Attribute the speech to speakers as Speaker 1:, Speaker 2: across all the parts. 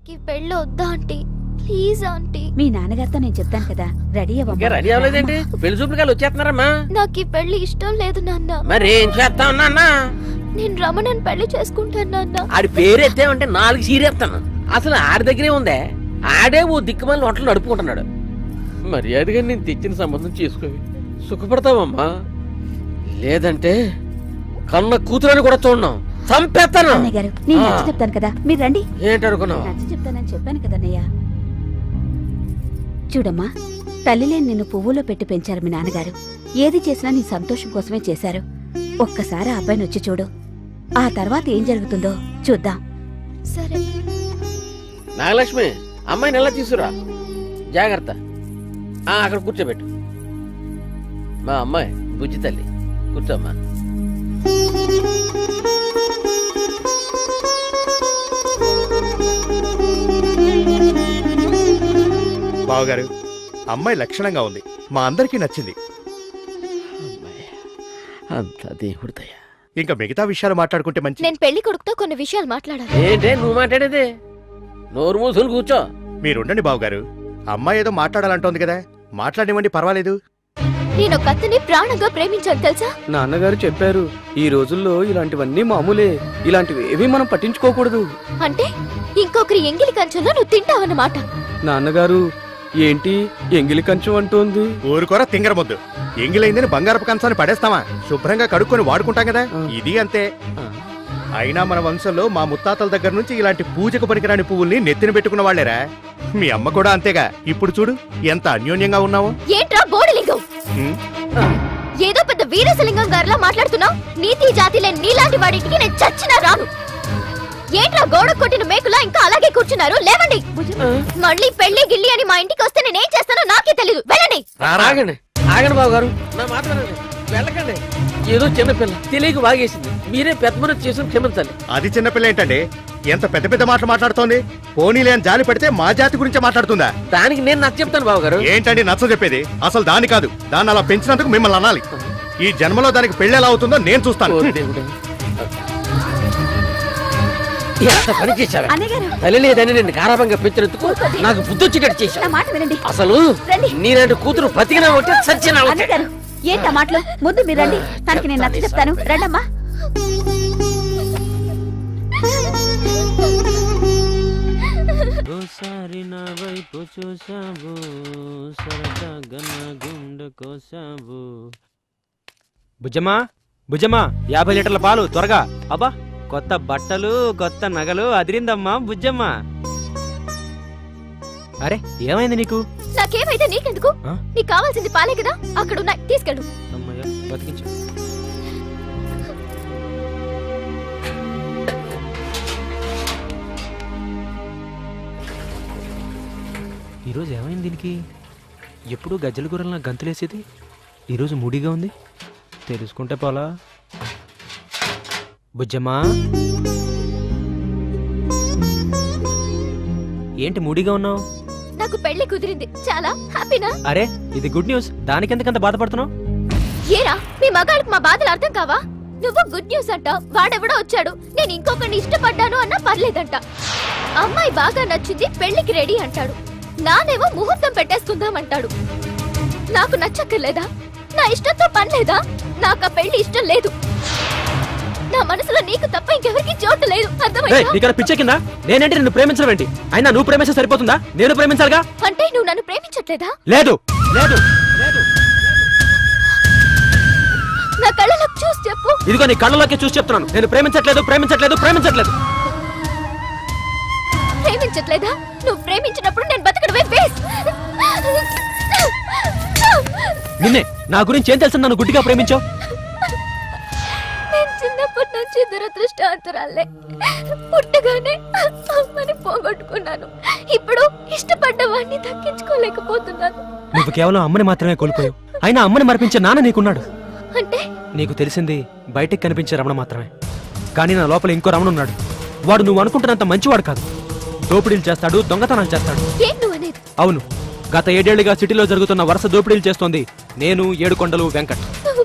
Speaker 1: నాకు ఈ పెళ్ళి వద్దా ఆంటీ, ప్లీజ్ ఆంటీ.
Speaker 2: మీ నాన్నగారితో నేను చెప్తాను కదా, రెడీ
Speaker 3: ఇంకా రెడీ అవ్వలేదేంటి? పెళ్లి చూపులు వచ్చేస్తున్నారమ్మా.
Speaker 1: నాకు ఈ పెళ్లి ఇష్టం లేదు నాన్న.
Speaker 3: మరి ఏం చేస్తావు నాన్న?
Speaker 1: నేను రమణని పెళ్లి చేసుకుంటాను నాన్న.
Speaker 3: ఆడి పేరు ఎత్తేమంటే 4 చీరేస్తాను. అసలు ఆడి దగ్గరే ఉందే. ఆడే ఓ దిక్కుమాలి వంటలు నడుపుకుంటున్నాడు. మర్యాదగా నేను తెచ్చిన సంబంధం చేసుకోవి, సుఖపడతావమ్మా. లేదంటే కన్న కూతురని కూడా చూడను, చంపేస్తాను.
Speaker 2: అన్నయ్య గారు నేను నచ్చ చెప్తాను కదా, మీరు రండి.
Speaker 3: ఏంటనుకున్నావు?
Speaker 2: నచ్చ చెప్తానని చెప్పాను కదన్నయ్య. చూడమ్మా, తల్లి లేని నిన్ను పువ్వులో పెట్టి పెంచారు మీ నాన్నగారు. ఏది చేసినా నీ సంతోషం కోసమే చేశారు. ఒక్కసారి ఆ అబ్బాయిని వచ్చి చూడు, ఆ తర్వాత ఏం జరుగుతుందో చూద్దాం.
Speaker 1: సరే
Speaker 3: నాగలక్ష్మి, అమ్మాయిని ఎలా తీసుకురా, జాగ్రత్త. అక్కడ కూర్చోబెట్టు. మా అమ్మాయి బుజ్జి తల్లి, కూర్చోమ్మా.
Speaker 4: బావగారు, అమ్మాయి లక్షణంగా ఉంది, మా అందరికీ నచ్చింది.
Speaker 3: అంతా దేవుడి దయ.
Speaker 4: ఇంకా మిగతా విషయాలు మాట్లాడుకుంటే మంచి.
Speaker 1: నేను పెళ్లి కొడుకుతో కొన్ని విషయాలు మాట్లాడాలి.
Speaker 3: ఏంటే నువ్వు మాట్లాడేది? నోరు మూసుకొని కూర్చో.
Speaker 4: మీరుండండి బావగారు, అమ్మాయి ఏదో మాట్లాడాలంటోంది కదా, మాట్లాడివ్వండి, పర్వాలేదు.
Speaker 1: నేను ఒక అతన్ని ప్రాణంగా ప్రేమించాను తెలుసా?
Speaker 5: నాన్నగారు చెప్పారు, ఈ రోజుల్లో ఇలాంటివన్నీ మామూలే, ఇలాంటివి ఏవి మనం పట్టించుకోకూడదు.
Speaker 1: అంటే ఇంకొకరి ఎంగిలి కంచెలో నువ్వు తింటావన్నమాట.
Speaker 5: నాన్నగారు ఏంటి ఎంగిలి కంచం అంటోంది?
Speaker 4: ఊరుకోరా తింగర ముద్దు. ఎంగిలైందని బంగారపు కంచాన్ని పడేస్తావా? శుభ్రంగా కడుక్కొని వాడుకుంటాం కదా, ఇది అంతే. అయినా మన వంశంలో మా ముత్తాతల దగ్గర నుంచి ఇలాంటి పూజకు పనికిరాని పువ్వుల్ని నెత్తిన పెట్టుకున్న వాళ్లేరా. మీ అమ్మ కూడా అంతేగా. ఇప్పుడు చూడు ఎంత అన్యోన్యంగా ఉన్నావో.
Speaker 1: ఏంట్రా బోడిలింగం? ఏదో పెద్ద వీరసలింగం గారిలా మాట్లాడుతున్నావు. నీతి జాతి లేని నీలాంటి వాడింటికి నేను చచ్చినా రాను. ఏంట్రా గోడ కొట్టిన మేకులా ఇంకా అలాగే కూర్చున్నారు? లేవండి. మళ్ళీ పెళ్లి గిల్లి అని మా ఇంటికి వస్తే నేనేం చేస్తానో నాకే తెలీదు. వెళ్ళండి.
Speaker 3: ఆగండి ఆగండి బాబు గారు, నా మాట వినండి. వెళ్ళకండి. ఏదో చిన్నపిల్ల తెలియక వాగేసింది. మీరే పెద్ద మనసు చేసుకుని క్షమించాలి.
Speaker 4: అది చిన్నపిల్ల ఏంటండి, ఎంత పెద్ద పెద్ద మాటలు మాట్లాడుతోంది? పోనీలే అని జాలి పెడితే మా జాతి గురించి మాట్లాడుతుందా?
Speaker 3: దానికి నేను నచ్చ చెప్తాను బాబు గారు.
Speaker 4: ఏంటండి నచ్చ చెప్పేది? అసలు దాని కాదు, దాన్ని అలా పెంచినందుకు మిమ్మల్ని అనాలి. ఈ జన్మలో దానికి పెళ్లి ఎలా అవుతుందో నేను చూస్తాను.
Speaker 3: పని చేశావా?
Speaker 2: అన్నయ్య గారు,
Speaker 3: తల్లి లేదని నేను గారాబంగా పెంచినందుకు నాకు బుద్ధి వచ్చేటట్టు
Speaker 2: నా
Speaker 3: చేశావు.
Speaker 2: మాట వినండి.
Speaker 3: అసలు
Speaker 2: రండి.
Speaker 3: నీలాంటి కూతురు బతికినా ఒకటే, చచ్చినా ఒకటే.
Speaker 2: అన్నయ్య గారు ఏంటా మాటలు? ముందు మీరు రండి, తనకి నేను నచ్చ చెప్తాను. రండమ్మా.
Speaker 6: ఓసారి నా వైపు చూసావు, సరదాగా నా గుండె కోసావు. బుజ్జమ్మా బుజ్జమ్మా, 50 లీటర్ల పాలు త్వరగా. అబ్బా, కొత్త బట్టలు కొత్త నగలు, అదిరిందమ్మా బుజ్జమ్మ. అరే ఏమైంది నీకు?
Speaker 1: నాకేమైతే నీకెందుకు? నీకు కావాల్సింది పాలే కదా, అక్కడ ఉన్నాయి, తీసుకెళ్ళు.
Speaker 6: అమ్మయ్య, బతికించు. ఈరోజు ఏమైంది దీనికి? ఎప్పుడు గజ్జల గుర్రలా గంతులేసేది, ఈరోజు మూడీగా ఉంది. తెలుసుకుంటే పోలా. బుజ్జమ్మా, ఏంటి మూడీగా ఉన్నావు?
Speaker 1: నాకు పెళ్లి కుదిరింది, చాలా హ్యాపీనా?
Speaker 6: అరే ఇది గుడ్ న్యూస్, దానికెందుకంత బాధపడుతున్నావు?
Speaker 1: ఏరా మీ మగాళ్ళకి మా బాధలు అర్థం కావా? నువ్వు గుడ్ న్యూస్ అంట, వాడెవడో వచ్చాడు, నేను ఇంకొకరిని ఇష్టపడ్డాను అన్నా పర్లేదంట. అమ్మాయి బాగా నచ్చింది, పెళ్లికి రెడీ అంటాడు. నానేమో ముహూర్తం పెట్టేసుకుందాం అంటాడు. నాకు నచ్చక్కర్లేదా? నా ఇష్టంతో పని లేదా? నాకు ఆ పెళ్లి ఇష్టం లేదు. నా మనసులో నీకు తప్ప ఇంకెవరికి చోటు లేదు. అర్థమైందా?
Speaker 6: పిచ్చెక్కిందా? నేనంటే నిన్ను ప్రేమించడం ఏంటి? అయినా నువ్వు ప్రేమిస్తే సరిపోతుందా? నేను ప్రేమించాలిగా.
Speaker 1: అంటే నువ్వు నన్ను ప్రేమించట్లేదా?
Speaker 6: లేదు లేదు లేదు.
Speaker 1: నా కళ్ళలోకి చూసి చెప్పు.
Speaker 6: ఇదిగో నీ కళ్ళలోకి చూసి చెప్తున్నాను, నేను ప్రేమించట్లేదు ప్రేమించట్లేదు ప్రేమించట్లేదు.
Speaker 1: ప్రేమించట్లేదా? నువ్వు ప్రేమించినప్పుడు నేను బతకడమే వేస్ట్.
Speaker 6: నిన్నే నా గురించి ఏం తెలుసు? నన్ను గుడ్డిగా ప్రేమించావు.
Speaker 1: నేను చిన్నప్పటి నుంచి దురదృష్టవంతురాలే. పుట్టగానే అమ్మని పోగొట్టుకున్నాను. ఇప్పుడు ఇష్టపడ్డ వాడిని దక్కించుకోలేకపోతున్నాను.
Speaker 6: నువ్వు కేవలం అమ్మని మాత్రమే కోల్పోయావు, అయినా అమ్మని మరిపించే నాన్న నీకున్నాడు.
Speaker 1: అంటే
Speaker 6: నీకు తెలిసింది బయటికి కనిపించే రమణ మాత్రమే, కానీ నా లోపల ఇంకో రమణ ఉన్నాడు. వాడు నువ్వు అనుకుంటున్నంత మంచివాడు కాదు. దోపిడీలు చేస్తాడు, దొంగతనాలు చేస్తాడు.
Speaker 1: ఏం నువ్వు అనేది?
Speaker 6: అవును, గత 7 ఏళ్లుగా సిటీలో జరుగుతున్న వరుస దోపిడీలు చేస్తోంది నేను, ఏడుకొండలు, వెంకట్.
Speaker 1: నువ్వు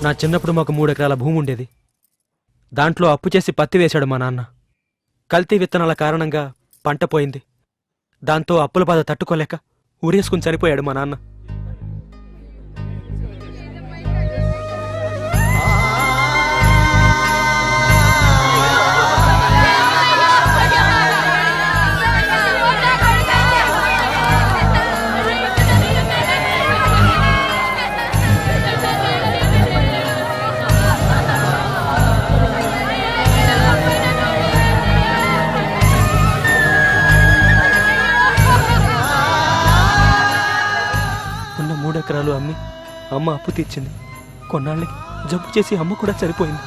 Speaker 6: నా చిన్నప్పుడు మాకు 3 ఎకరాల భూమి ఉండేది. దాంట్లో అప్పు చేసి పత్తి వేశాడు మా నాన్న. కల్తీ విత్తనాల కారణంగా పంట పోయింది. దాంతో అప్పుల బాధ తట్టుకోలేక ఊరేసుకుని చనిపోయాడు మా నాన్న. ఉన్న 3 ఎకరాలు అమ్మి అమ్మ అప్పు తీర్చింది. కొన్నాళ్ళకి జబ్బు చేసి అమ్మ కూడా చనిపోయింది.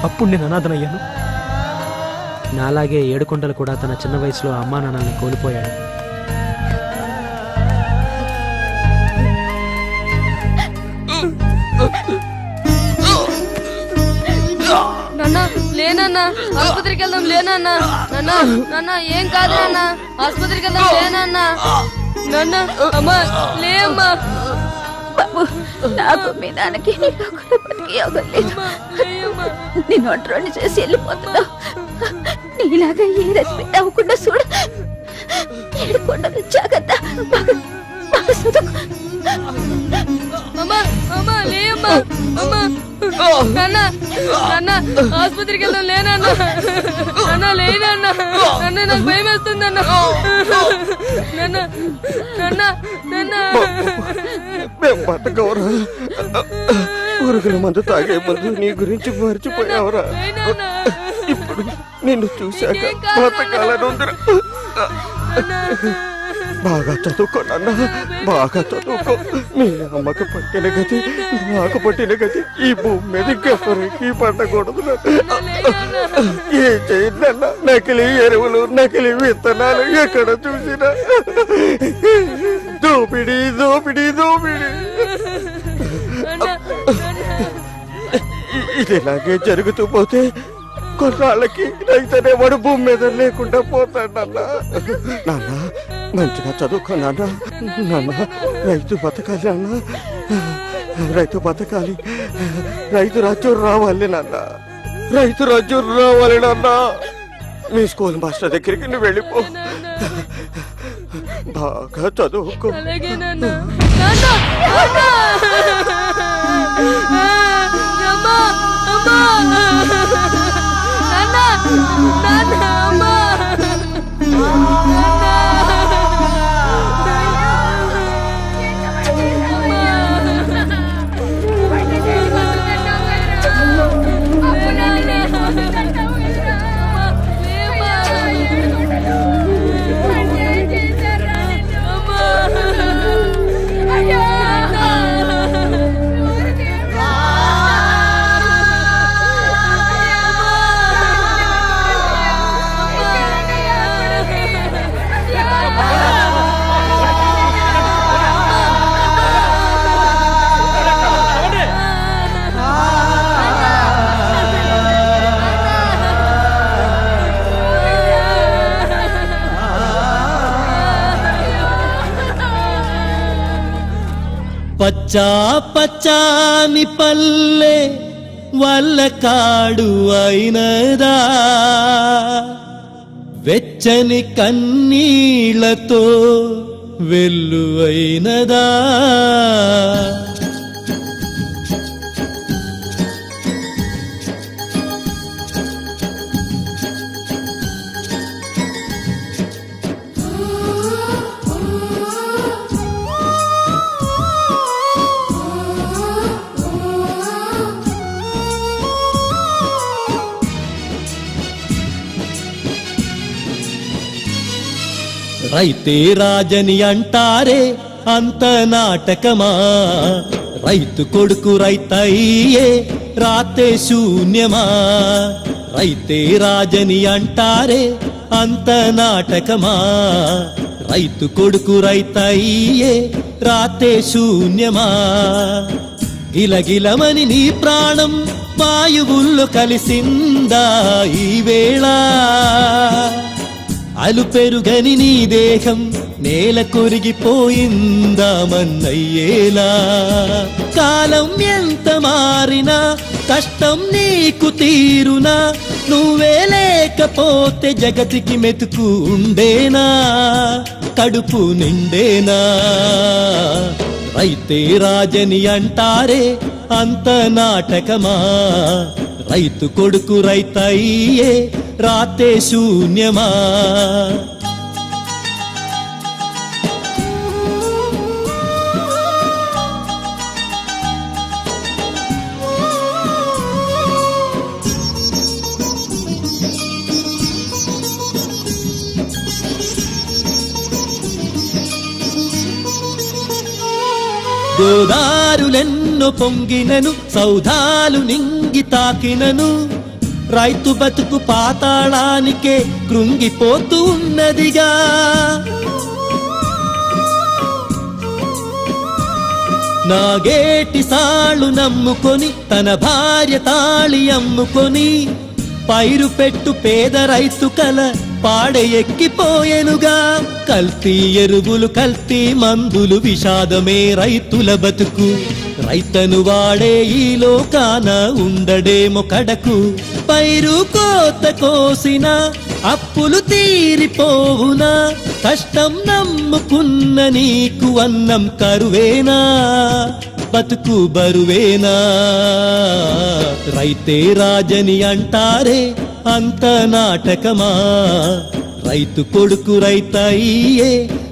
Speaker 6: అప్పుడు నేను అనాథనయ్యాను. నాలాగే ఏడుకొండలు కూడా తన చిన్న వయసులో అమ్మా నాన్నల్ని కోల్పోయాడు.
Speaker 7: నాన్న లేనన్నా ఆసుపత్రికి వెళ్దాం. లేనన్నా నాన్న నాన్న ఏం కాదు నాన్న ఆసుపత్రికి వెళ్దాం. లేనన్నా నాన్న అమ్మా లే అమ్మా.
Speaker 2: బాబు, నాకు మీ నాన్నకి నీకు కూడా బతికే యోగం లేదు. నేను ఒంటరిని చేసి వెళ్ళిపోతున్నావు. నీలాగా ఏ రశ్మి అవ్వకుండా చూడు. ఏడుకొండలు జాగ్రత్త.
Speaker 7: అమ్మా అమ్మా లే అమ్మా. అమ్మా నాన్న నాన్న ఆసుపత్రికి వెళ్దాం. లేనన్నా నాన్న లేనన్నా. నాన్న నాకు భయం వేస్తుందన్నా. నాన్న నాన్న నాన్న
Speaker 5: మేము బతకవరా? పురుగుల మందు తాగే ముందు నీ గురించి మర్చిపోయావరా? ఇప్పుడు నిన్ను చూశాక బతకాలని ఉందిరా. బాగా చదువుకోనన్నా, బాగా చదువుకో. మీ అమ్మకు పట్టిన గతి నాకు పట్టిన గతి ఈ భూమి మీద ఇంకెవరికి పట్టకూడదు. ఏం చేయిందన్నా? నకిలీ ఎరువులు, నకిలీ విత్తనాలు ఎక్కడ చూసినా దోపిడీ దోపిడీ దోపిడీ. ఇది ఇలాగే జరుగుతూ పోతే కొన్నాళ్ళకి రైతనేవాడు భూమి మీద లేకుండా పోతాడన్నా. నాన్న మంచిగా చదువుకో నాన్న. నాన్న రైతు బతకాలి నాన్న. రైతు బతకాలి. రైతు రాజ్యం రావాలి నాన్న. రైతు రాజ్యం రావాలి నాన్న. మీ స్కూల్ మాస్టర్ దగ్గరికి నువ్వు వెళ్ళిపో. బాగా చదువుకో.
Speaker 7: అలాగే నాన్న. నాన్న అమ్మా అమ్మా నాన్న నాన్న అమ్మా
Speaker 8: పచ్చా పచ్చాని పల్లె వల్ల కాడు అయినదా, వెచ్చని కన్నీళ్లతో వెల్లు అయినదా. రైతే రాజని అంటారే అంత నాటకమా, రైతు కొడుకు రైతయ్యే రాతే శూన్యమా. రైతే రాజని అంటారే అంత నాటకమా, రైతు కొడుకు రైతయ్యే రాతే శూన్యమా. గిలగిలమని నీ ప్రాణం వాయువుల్లో కలిసిందా ఈ వేళ, అలు పెరుగని నీ దేహం నేల కొరిగిపోయిందా మన్నయ్యేలా. కాలం ఎంత మారినా కష్టం నీకు తీరునా, నువ్వే లేకపోతే జగతికి మెతుకు ఉండేనా, కడుపు నిండేనా. రైతే రాజని అంటారే అంత నాటకమా, రైతు కొడుకు రైతయ్యే రాతే శూన్యమా. గోదారులెన్నో పొంగినను, సౌధాలు నింగి తాకినను, రైతు బతుకు పాతాళానికే కృంగిపోతూ ఉన్నదిగా. నాగేటి సాళ్ళు నమ్ముకొని తన భార్య తాళి అమ్ముకొని, పైరు పెట్టు పేద రైతు కల పాడె ఎక్కిపోయెనుగా. కల్తీ ఎరువులు కల్తీ మందులు విషాదమే రైతుల బతుకు, రైతను వాడే ఈ లోకాన ఉండడేమో కడకు. పైరు కోత కోసిన అప్పులు తీరిపోవునా, కష్టం నమ్ముకున్న నీకు అన్నం కరువేనా, బతుకు బరువేనా. రైతే రాజని అంటారే అంత నాటకమా, రైతు కొడుకు రైతయ్యే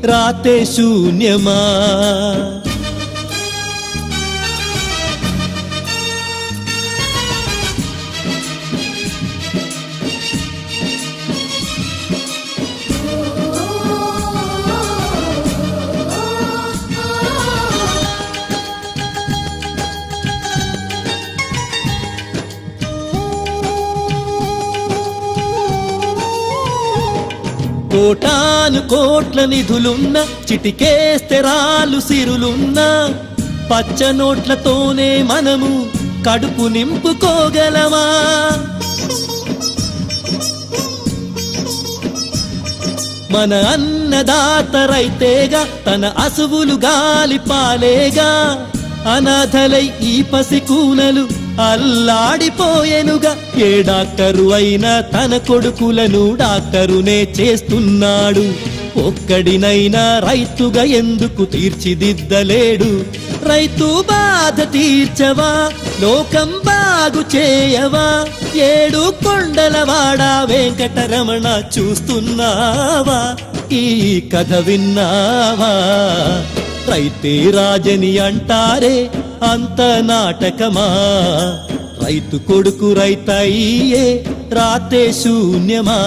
Speaker 8: రాతే శూన్యమా. కోటాను కోట్ల నిధులున్న, చిటికేస్తే రాలు సిరులున్న, పచ్చ నోట్లతోనే మనము కడుపు నింపుకోగలమా. మన అన్నదాత రైతేగా, తన అసువులు గాలి పాలేగా. అనాథలై ఈ పసికూనలు అల్లాడిపోయెనుగా. ఏ డాక్టరు అయినా తన కొడుకులను డాక్టరునే చేస్తున్నాడు. ఒక్కడినైనా రైతుగా ఎందుకు తీర్చిదిద్దలేడు. రైతు బాధ తీర్చవా, లోకం బాగు చేయవా. ఏడు కొండలవాడ వెంకటరమణ చూస్తున్నావా, ఈ కథ విన్నావా. రైతే రాజని అంటారే అంత నాటకమా, రైతు కొడుకు రైతయ్యే రాతే శూన్యమా.